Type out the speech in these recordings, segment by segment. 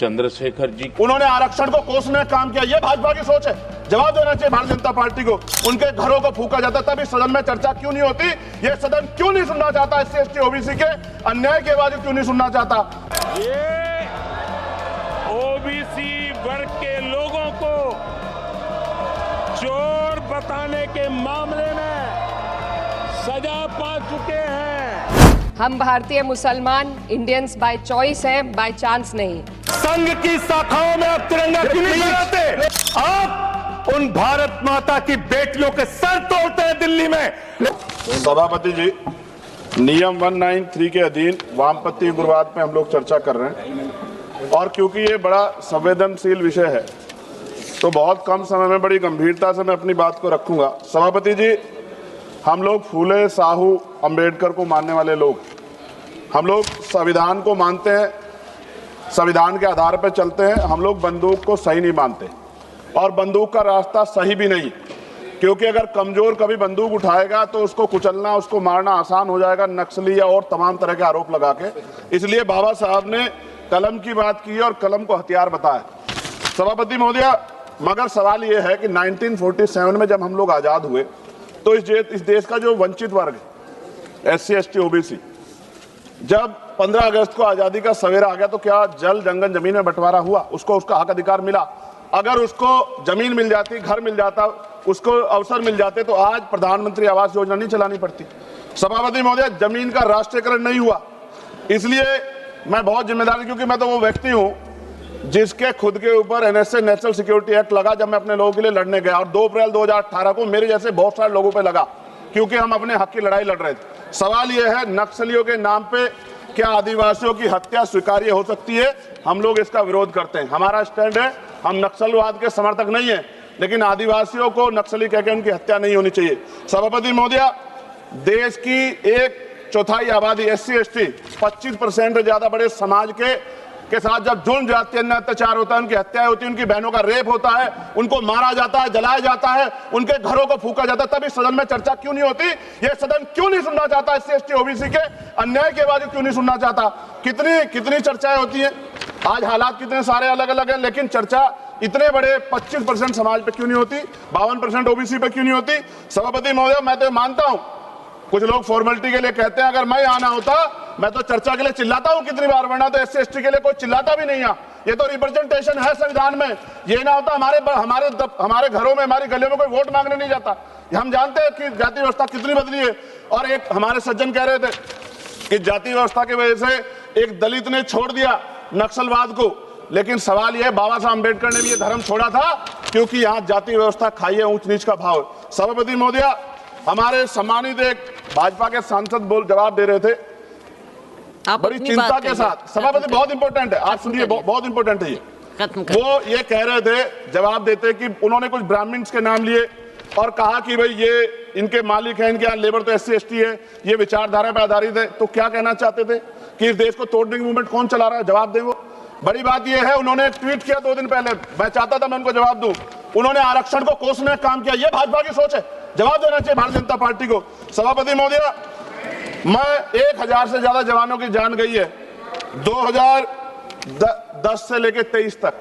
चंद्रशेखर जी, उन्होंने आरक्षण को कोसने का काम किया। ये भाजपा की सोच है। जवाब देना चाहिए भारतीय जनता पार्टी को। उनके घरों को फूका जाता, तब इस सदन में चर्चा क्यों नहीं होती? ये सदन क्यों नहीं सुनना चाहता? एससी एसटी ओबीसी के अन्याय के बाद क्यों नहीं सुनना चाहता? ये ओबीसी वर्ग के लोगों को चोर बताने के मामले में सजा पा चुके हैं। हम भारतीय मुसलमान इंडियंस बाय चॉइस हैं, बाय चांस नहीं। संघ की शाखाओं में आप तिरंगा क्यों नहीं लहराते? आप उन भारत माता की बेटियों के सर तोड़ते हैं दिल्ली में। सभापति जी, नियम 193 के अधीन वामपंथी उग्रवाद पे हम लोग चर्चा कर रहे हैं, और क्योंकि ये बड़ा संवेदनशील विषय है तो बहुत कम समय में बड़ी गंभीरता से मैं अपनी बात को रखूंगा। सभापति जी, हम लोग फूले, साहू, अंबेडकर को मानने वाले लोग, हम लोग संविधान को मानते हैं, संविधान के आधार पर चलते हैं। हम लोग बंदूक को सही नहीं मानते, और बंदूक का रास्ता सही भी नहीं, क्योंकि अगर कमजोर कभी बंदूक उठाएगा तो उसको कुचलना, उसको मारना आसान हो जाएगा, नक्सली या और तमाम तरह के आरोप लगा के। इसलिए बाबा साहब ने कलम की बात की और कलम को हथियार बताया। सभापति महोदय, मगर सवाल ये है कि 1947 में जब हम लोग आज़ाद हुए तो इस देश का जो वंचित वर्ग है, एससी एसटी ओबीसी, जब 15 अगस्त को आज़ादी का सवेरा आ गया तो क्या जल जंगल जमीन में बंटवारा हुआ? उसको उसका हक अधिकार मिला। अगर उसको जमीन मिल जाती, घर मिल जाता, उसको अवसर मिल जाते तो आज प्रधानमंत्री आवास योजना नहीं चलानी पड़ती। सभापति महोदय, जमीन का राष्ट्रीयकरण नहीं हुआ। इसलिए मैं बहुत जिम्मेदार, क्योंकि मैं तो वो व्यक्ति हूँ जिसके खुद के ऊपर एनएसए नेशनल सिक्योरिटी एक्ट लगा जब मैं अपने लोगों के लिए लड़ने गया, और 2 अप्रैल 2018 को मेरे जैसे बहुत सारे लोगों पे लगा, क्योंकि हम अपने हक की लड़ाई लड़ रहे थे। सवाल यह है, नक्सलियों के नाम पे क्या आदिवासियों की हत्या स्वीकार्य हो सकती है? हम लोग इसका विरोध करते हैं। हमारा स्टैंड है, हम नक्सलवाद के समर्थक नहीं है, लेकिन आदिवासियों को नक्सली कहकर उनकी हत्या नहीं होनी चाहिए। सभापति महोदय, देश की 1/4 आबादी एससी एसटी 25% से ज्यादा बड़े समाज के साथ जब जुल्म जाति अन्य अत्याचार होता है, उनकी हत्याएं होती है, उनकी बहनों का रेप होता है, उनको मारा जाता है, जलाया जाता है, उनके घरों को फूका जाता है, तब इस सदन में चर्चा क्यों नहीं होती? ये सदन क्यों नहीं सुनना चाहता? एससी एसटी ओबीसी के अन्याय के बाद क्यों नहीं सुनना चाहता? कितनी चर्चाएं होती हैं। आज हालात कितने सारे अलग अलग हैं, लेकिन चर्चा इतने बड़े 25% समाज पे क्यों नहीं होती? 52% ओबीसी पे क्यों नहीं होती? सभापति महोदय, मैं तो मानता हूं, कुछ लोग फॉर्मेलिटी के लिए कहते हैं, अगर मैं आना होता मैं तो चर्चा के लिए चिल्लाता हूं कितनी बार, वरना तो एससी एसटी के लिए कोई चिल्लाता भी नहीं है। ये तो रिप्रेजेंटेशन है संविधान में। ये ना होता हमारे घरों में, हमारी गलियों में कोई वोट मांगने नहीं जाता। हम जानते हैं कि जाति व्यवस्था कितनी बदली है। और एक हमारे सज्जन कह रहे थे कि जाति व्यवस्था की वजह से एक दलित ने छोड़ दिया नक्सलवाद को, लेकिन सवाल यह है, बाबा साहब अम्बेडकर ने भी ये धर्म छोड़ा था क्योंकि यहाँ जाति व्यवस्था खाई है, ऊंच नीच का भाव। सभापति महोदय, हमारे सम्मानित एक भाजपा के सांसद जवाब दे रहे थे बड़ी चिंता के साथ। सभापति, बहुत इंपॉर्टेंट है, आप सुनिए, बहुत इंपॉर्टेंट है ये। वो ये कह रहे थे जवाब देते कि उन्होंने कुछ ब्राह्मण्स के नाम लिए और कहा कि भाई ये इनके मालिक हैं, इनके यहाँ लेबर तो एससी एसटी है, ये विचारधारा पर आधारित है। तो क्या कहना चाहते थे कि इस देश को तोड़ने की मूवमेंट कौन चला रहा है? जवाब दें। वो बड़ी बात यह है, उन्होंने एक ट्वीट किया 2 दिन पहले, मैं चाहता था मैं उनको जवाब दूं। उन्होंने आरक्षण को कोसने का काम किया। ये भाजपा की सोच है। जवाब देना चाहिए भारतीय जनता पार्टी को। सभापति महोदय, मैं 1000 से ज्यादा जवानों की जान गई है 2010 से लेकर 23 तक।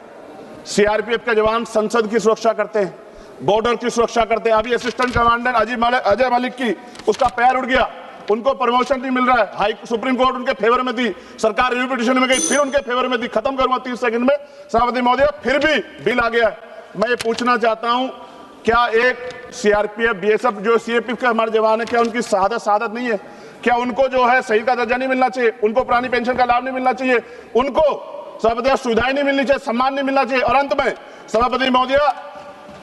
सीआरपीएफ के जवान संसद की सुरक्षा करते हैं, बॉर्डर की सुरक्षा करते हैं। अभी असिस्टेंट कमांडेंट अजय मलिक की उसका पैर उड़ गया, उनको प्रमोशन नहीं मिल रहा है। सुप्रीम कोर्ट उनके फेवर में थी, सरकार रिव्यू पिटीशन में गई, फिर उनके फेवर में थी। खत्म करूंगा 30 सेकंड में। सभापति महोदय, फिर भी बिल आ गया। मैं ये पूछना चाहता हूं, क्या एक सीआरपीएफ बीएसएफ जो सीएपीएफ के हमारे जवान है, क्या उनकी शहादत नहीं है? क्या उनको जो है शहीद का दर्जा नहीं मिलना चाहिए? उनको पुरानी पेंशन का लाभ नहीं मिलना चाहिए? उनको सभापति सुविधाएं नहीं मिलनी चाहिए? सम्मान नहीं मिलना चाहिए? और अंत में सभापति महोदय,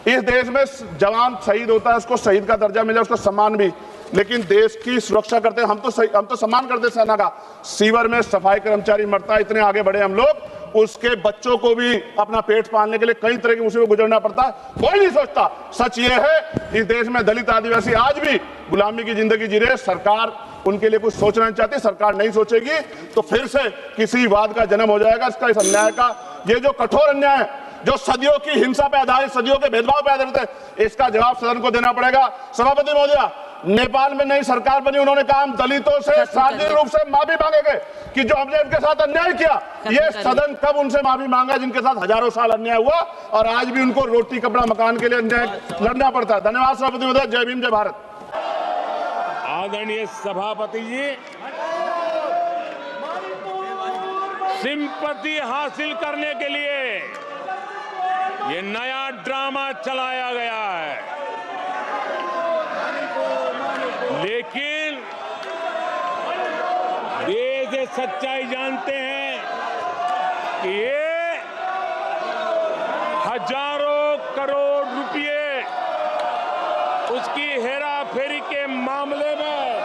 इस देश में जवान शहीद होता है, उसको शहीद का दर्जा मिले, उसको सम्मान भी, लेकिन देश की सुरक्षा करते हैं। हम तो सम्मान करते सेना का। सीवर में सफाई कर्मचारी मरता है, इतने आगे बढ़े हम लोग, उसके बच्चों को भी अपना पेट पालने के लिए कई तरह की मुसीबत गुजरना पड़ता है, कोई नहीं सोचता। सच ये है, इस देश में दलित आदिवासी आज भी गुलामी की जिंदगी जी रहे। सरकार उनके लिए कुछ सोचना नहीं चाहती। सरकार नहीं सोचेगी तो फिर से किसी वाद का जन्म हो जाएगा। इसका, इस अन्याय का, ये जो कठोर अन्याय है, जो सदियों की हिंसा पे आधारित, सदियों के भेदभाव पे आधारित है, इसका जवाब सदन को देना पड़ेगा। सभापति महोदय, नेपाल में नई सरकार बनी, उन्होंने कहा हम दलितों से सार्वजनिक रूप से माफी मांगेंगे कि जो हमने उनके साथ अन्याय किया। ये सदन कब उनसे माफी मांगा जिनके साथ हजारों साल अन्याय हुआ और आज भी उनको रोटी कपड़ा मकान के लिए अन्याय लड़ना पड़ता है। धन्यवाद सभापति महोदय। जय भीम, जय भारत। आदरणीय सभापति जी, सिंपैथी हासिल करने के लिए ये नया ड्रामा चलाया गया है, लेकिन देश ये सच्चाई जानते हैं कि ये हजारों करोड़ रुपए उसकी हेराफेरी के मामले में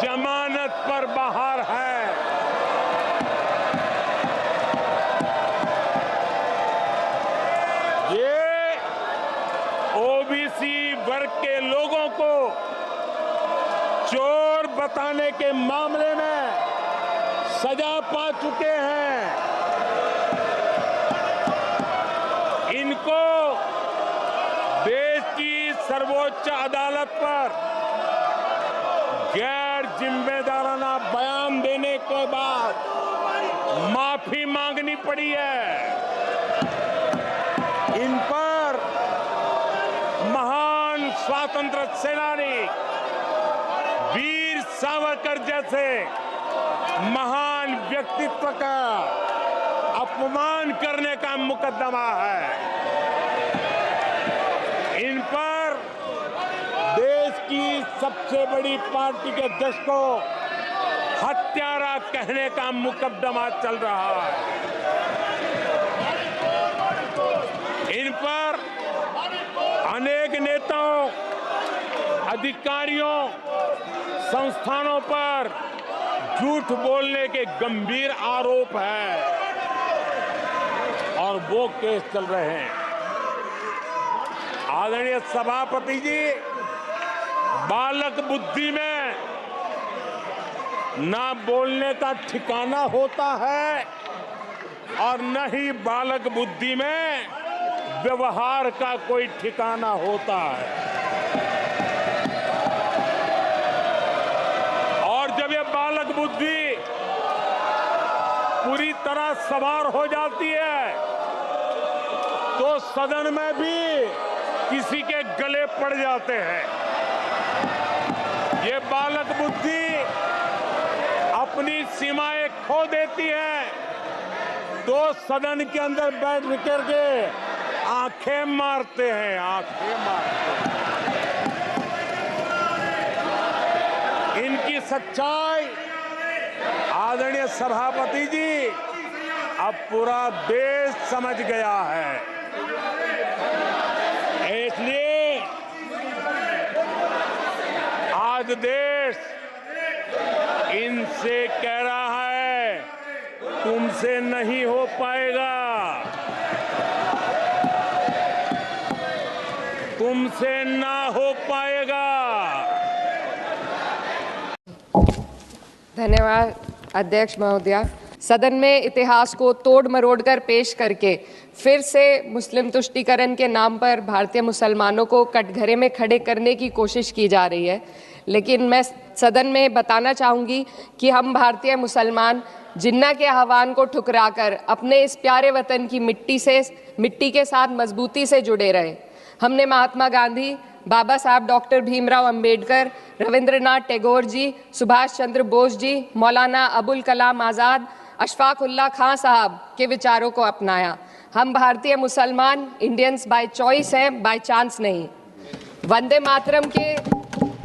जमानत पर बाहर है। ये ओबीसी वर्ग के लोगों को चोर बताने के मामले में सजा पा चुके हैं। इनको देश की सर्वोच्च अदालत पर गैर जिम्मेदाराना बयान देने के बाद माफी मांगनी पड़ी है। इन पर महान स्वतंत्रता सेनानी वीर सावरकर जैसे महान व्यक्तित्व का अपमान करने का मुकदमा है। इन पर देश की सबसे बड़ी पार्टी के अध्यक्ष को हत्यारा कहने का मुकदमा चल रहा है। इन पर अनेक नेताओं, अधिकारियों, संस्थानों पर झूठ बोलने के गंभीर आरोप है और वो केस चल रहे हैं। आदरणीय सभापति जी, बालक बुद्धि में ना बोलने का ठिकाना होता है और न ही बालक बुद्धि में व्यवहार का कोई ठिकाना होता है। और जब ये बालक बुद्धि पूरी तरह सवार हो जाती है तो सदन में भी किसी के गले पड़ जाते हैं। ये बालक बुद्धि अपनी सीमाएं खो देती है तो सदन के अंदर बैठ करके आंखें मारते हैं, आंखें मारते हैं। इनकी सच्चाई आदरणीय सभापति जी अब पूरा देश समझ गया है। इसलिए आज देश इनसे कह रहा है तुमसे नहीं हो पाएगा, तुमसे ना हो पाएगा। धन्यवाद अध्यक्ष महोदया। सदन में इतिहास को तोड़ मरोड़ कर पेश करके फिर से मुस्लिम तुष्टीकरण के नाम पर भारतीय मुसलमानों को कटघरे में खड़े करने की कोशिश की जा रही है। लेकिन मैं सदन में बताना चाहूँगी कि हम भारतीय मुसलमान जिन्ना के आह्वान को ठुकराकर अपने इस प्यारे वतन की मिट्टी के साथ मजबूती से जुड़े रहे। हमने महात्मा गांधी, बाबा साहब डॉक्टर भीमराव अंबेडकर, रविंद्रनाथ टैगोर जी, सुभाष चंद्र बोस जी, मौलाना अबुल कलाम आज़ाद, अशफाक उल्लाह खां साहब के विचारों को अपनाया। हम भारतीय मुसलमान इंडियंस बाय चॉइस हैं, बाय चांस नहीं। वंदे मातरम के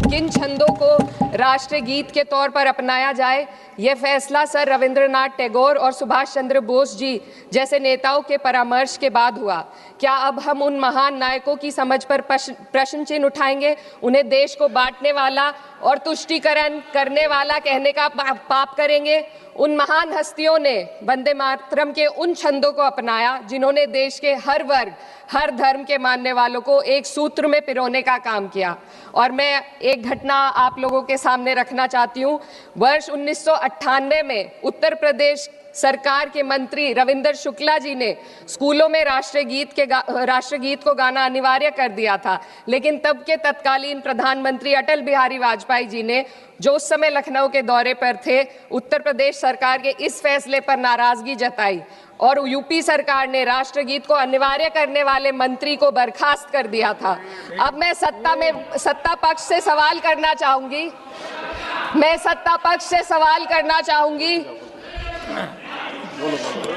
किन छंदों को राष्ट्रीय गीत के तौर पर अपनाया जाए, यह फैसला सर रविंद्रनाथ टैगोर और सुभाष चंद्र बोस जी जैसे नेताओं के परामर्श के बाद हुआ। क्या अब हम उन महान नायकों की समझ पर प्रश्न चिन्ह उठाएंगे? उन्हें देश को बांटने वाला और तुष्टीकरण करने वाला कहने का पाप करेंगे? उन महान हस्तियों ने वंदे मातरम के उन छंदों को अपनाया जिन्होंने देश के हर वर्ग, हर धर्म के मानने वालों को एक सूत्र में पिरोने का काम किया। और मैं एक घटना आप लोगों के सामने रखना चाहती हूँ। वर्ष 1998 में उत्तर प्रदेश सरकार के मंत्री रविंदर शुक्ला जी ने स्कूलों में राष्ट्रगीत को गाना अनिवार्य कर दिया था, लेकिन तब के तत्कालीन प्रधानमंत्री अटल बिहारी वाजपेयी जी ने, जो उस समय लखनऊ के दौरे पर थे, उत्तर प्रदेश सरकार के इस फैसले पर नाराजगी जताई और यूपी सरकार ने राष्ट्रगीत को अनिवार्य करने वाले मंत्री को बर्खास्त कर दिया था। अब मैं सत्ता पक्ष से सवाल करना चाहूंगी,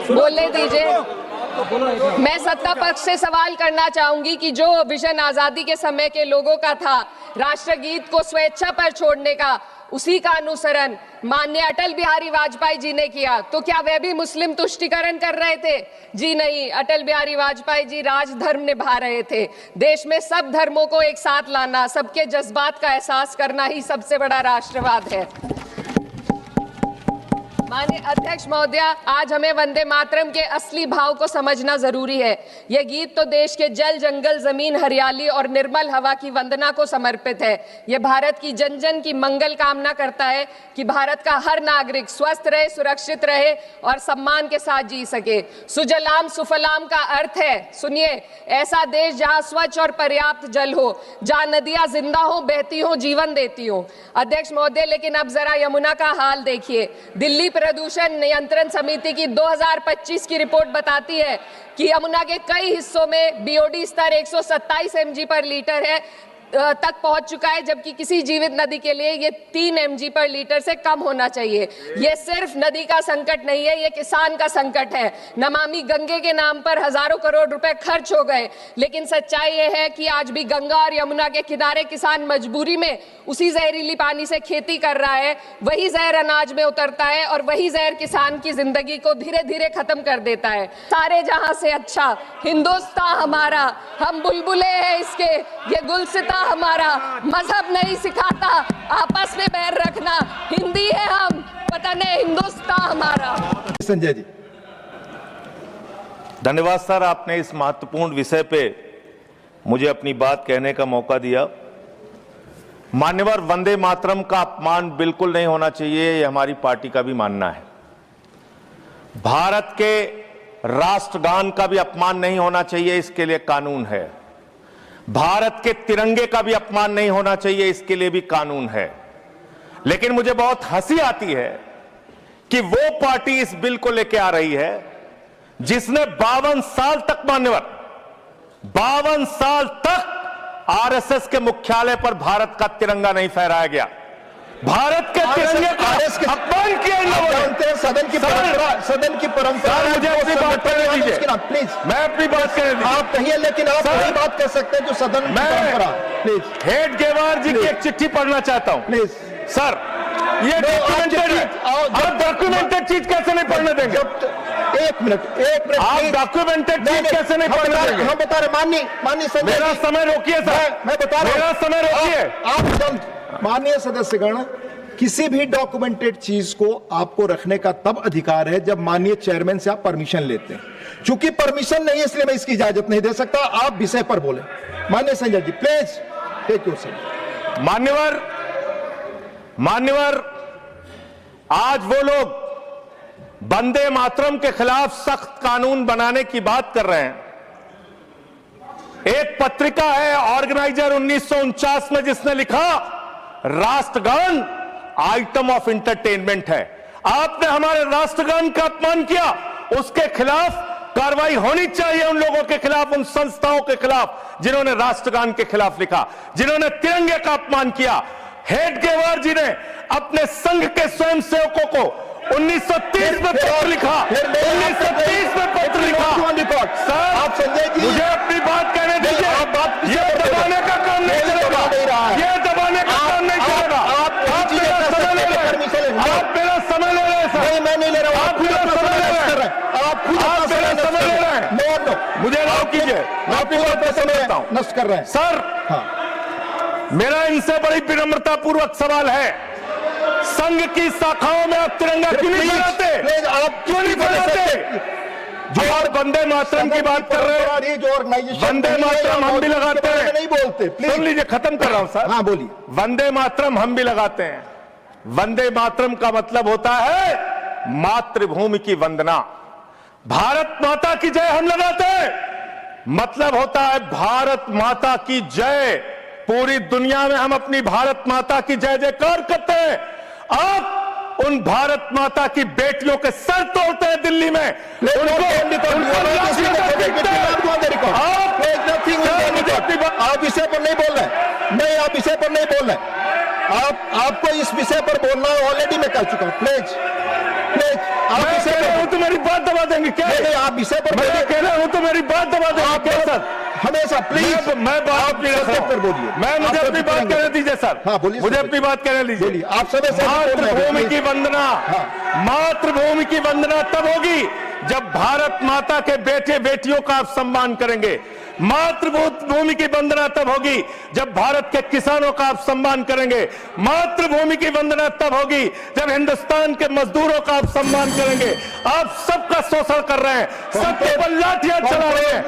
बोलने दीजिए। मैं सत्ता पक्ष से सवाल करना चाहूंगी कि जो विजन आजादी के समय के लोगों का था, राष्ट्रगीत को स्वेच्छा पर छोड़ने का, उसी का अनुसरण माननीय अटल बिहारी वाजपेयी जी ने किया, तो क्या वे भी मुस्लिम तुष्टीकरण कर रहे थे? जी नहीं, अटल बिहारी वाजपेयी जी राजधर्म निभा रहे थे। देश में सब धर्मों को एक साथ लाना, सबके जज्बात का एहसास करना ही सबसे बड़ा राष्ट्रवाद है। माननीय अध्यक्ष महोदय, आज हमें वंदे मातरम के असली भाव को समझना जरूरी है। यह गीत तो देश के जल, जंगल, जमीन, हरियाली और निर्मल हवा की वंदना को समर्पित है। यह भारत की जन जन की मंगल कामना करता है कि भारत का हर नागरिक स्वस्थ रहे, सुरक्षित रहे और सम्मान के साथ जी सके। सुजलाम सुफलाम का अर्थ है, सुनिए, ऐसा देश जहां स्वच्छ और पर्याप्त जल हो, जहां नदियां जिंदा हो, बहती हो, जीवन देती हो। अध्यक्ष महोदय, लेकिन अब जरा यमुना का हाल देखिए। दिल्ली प्रदूषण नियंत्रण समिति की 2025 की रिपोर्ट बताती है कि यमुना के कई हिस्सों में बीओडी स्तर 127 mg पर लीटर है तक पहुंच चुका है, जबकि किसी जीवित नदी के लिए ये 3 mg पर लीटर से कम होना चाहिए। ये सिर्फ नदी का संकट नहीं है, ये किसान का संकट है। नमामि गंगे के नाम पर हजारों करोड़ रुपए खर्च हो गए, लेकिन सच्चाई ये है कि आज भी गंगा और यमुना के किनारे किसान मजबूरी में उसी जहरीली पानी से खेती कर रहा है। वही जहर अनाज में उतरता है और वही जहर किसान की जिंदगी को धीरे धीरे खत्म कर देता है। सारे जहां से अच्छा हिंदुस्तान हमारा, हम बुलबुले हैं इसके, ये गुलसिता हमारा, मजहब नहीं सिखाता आपस में बैर रखना, हिंदी है हम, वतन है हिंदुस्तान हमारा। संजय जी, धन्यवाद सर, आपने इस महत्वपूर्ण विषय पे मुझे अपनी बात कहने का मौका दिया। मान्यवर, वंदे मातरम का अपमान बिल्कुल नहीं होना चाहिए, ये हमारी पार्टी का भी मानना है। भारत के राष्ट्रगान का भी अपमान नहीं होना चाहिए, इसके लिए कानून है। भारत के तिरंगे का भी अपमान नहीं होना चाहिए, इसके लिए भी कानून है। लेकिन मुझे बहुत हंसी आती है कि वो पार्टी इस बिल को लेकर आ रही है जिसने 52 साल तक, मान्यवर 52 साल तक आरएसएस के मुख्यालय पर भारत का तिरंगा नहीं फहराया गया। भारत के तिरंगे का अपमान किया इन लोगों ने। सदन की परंपरा मुझे अपनी बात करने दीजिए, प्लीज। मैं अपनी बात करने दीजिए। आप कहिए, लेकिन आप वही बात कर सकते हैं जो सदन की परंपरा। प्लीज, हेड गेवार जी की एक चिट्ठी पढ़ना चाहता हूं। प्लीज सर, ये डॉक्यूमेंटेड है, आप डॉक्यूमेंटेड चीज कैसे नहीं पढ़ने देंगे? एक मिनट आप डॉक्यूमेंटेड चीज कैसे नहीं पढ़ने देंगे? हम बता रहे, माननीय संजय, मेरा समय रोकिए सर, मैं बता रहा हूं, मेरा समय रोकिए। आप माननीय सदस्यगण, किसी भी डॉक्यूमेंटेड चीज को आपको रखने का तब अधिकार है जब माननीय चेयरमैन से आप परमिशन लेते हैं। चूंकि परमिशन नहीं है, इसलिए मैं इसकी इजाजत नहीं दे सकता। आप विषय पर बोले। माननीय Sanjay ji, please take your seat. मान्यवर, आज वो लोग वंदे मातरम के खिलाफ सख्त कानून बनाने की बात कर रहे हैं। एक पत्रिका है ऑर्गेनाइजर 1949 में, जिसने लिखा राष्ट्रगान आइटम ऑफ इंटरटेनमेंट है। आपने हमारे राष्ट्रगान का अपमान किया, उसके खिलाफ कार्रवाई होनी चाहिए। उन लोगों के खिलाफ, उन संस्थाओं के खिलाफ जिन्होंने राष्ट्रगान के खिलाफ लिखा, जिन्होंने तिरंगे का अपमान किया। हेड गेवार जी ने अपने संघ के स्वयंसेवकों को 1930 में पत्र लिखा, 1930 में पत्र लिखा। सर, आप संजय जी, मुझे अपनी बात कहने दीजिए। ये दबाने का काम नहीं चलेगा, ये दबाने का काम नहीं चलेगा। आप मेरा समय ले रहे हैं, आप मेरा समय ले रहे हैं सर। मैं नहीं ले रहा हूं, आप मेरा समय ले रहे हैं, आप मेरा समय ले रहे हैं। मुझे अलाउ कीजिए, मैं आपकी बात पर समझता हूं। नष्ट कर रहे हैं सर। मेरा इनसे बड़ी विनम्रता पूर्वक सवाल है, संघ की शाखाओं में आप तिरंगा क्यों नहीं फहराते? आप क्यों नहीं फहराते? जो आप वंदे मातरम की बात कर रहे हैं, जो ऑर्गेनाइजेशन वंदे मातरम हम भी लगाते हैं। नहीं बोलते, सुन लीजिए, खत्म कर रहा हूं सर। हाँ, बोलिए। वंदे मातरम हम भी लगाते हैं। वंदे मातरम का मतलब होता है मातृभूमि की वंदना। भारत माता की जय हम लगाते हैं, मतलब होता है भारत माता की जय। पूरी दुनिया में हम अपनी भारत माता की जय जयकार करते हैं। आप उन भारत माता की बेटियों के सर तोड़ते हैं दिल्ली में, आप विषय पर नहीं बोल रहे, नहीं आप विषय पर नहीं बोल रहे, आपको इस विषय पर बोलना ऑलरेडी मैं कह चुका हूं। प्लीज प्लीज आप विषय पर हूं तो मेरी बात दबा देंगे क्या? नहीं आप विषय पर मैं कह रहा हूं तो मेरी बात दबा देंगे क्या सर? हमेशा प्लीज मैं बात पर बोलिए, मैं मुझे अपनी बात कहने दीजिए सर। हाँ बोलिए, मुझे अपनी बात कहने दीजिए। आप सब मातृभूमि की वंदना, मातृभूमि की वंदना तब होगी जब भारत माता के बेटे बेटियों का आप सम्मान करेंगे। मातृभूमि की वंदना तब होगी जब भारत के किसानों का आप सम्मान करेंगे। मातृभूमि की वंदना तब होगी जब हिंदुस्तान के मजदूरों का आप सम्मान करेंगे। आप सबका शोषण कर रहे हैं, सबके ऊपर लाठियां चला रहे हैं।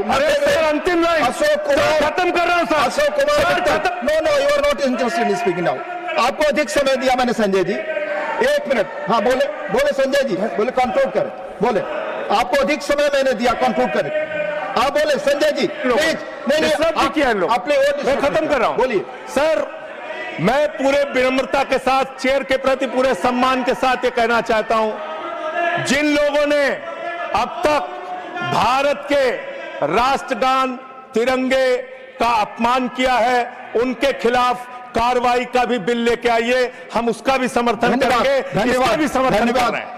अरे सर अंतिम लाइन खत्म कर रहा हूं sir. Ashok Kumar, no you are not interested in speaking now. आपको अधिक समय दिया मैंने संजय जी, 1 मिनट। हाँ बोले बोले संजय जी, बोले कंक्लूड करें, बोले आपको अधिक समय मैंने दिया, कंक्लूड करें। आप बोले संजय जी प्लीज। नहीं किया लोग, मैं खत्म कर रहा हूं। बोलिए सर, मैं पूरे विनम्रता के साथ चेयर के प्रति पूरे सम्मान के साथ ये कहना चाहता हूं, जिन लोगों ने अब तक भारत के राष्ट्रगान तिरंगे का अपमान किया है उनके खिलाफ कार्रवाई का भी बिल लेके आइए, हम उसका भी समर्थन करेंगे, इसका भी समर्थन कर रहे हैं।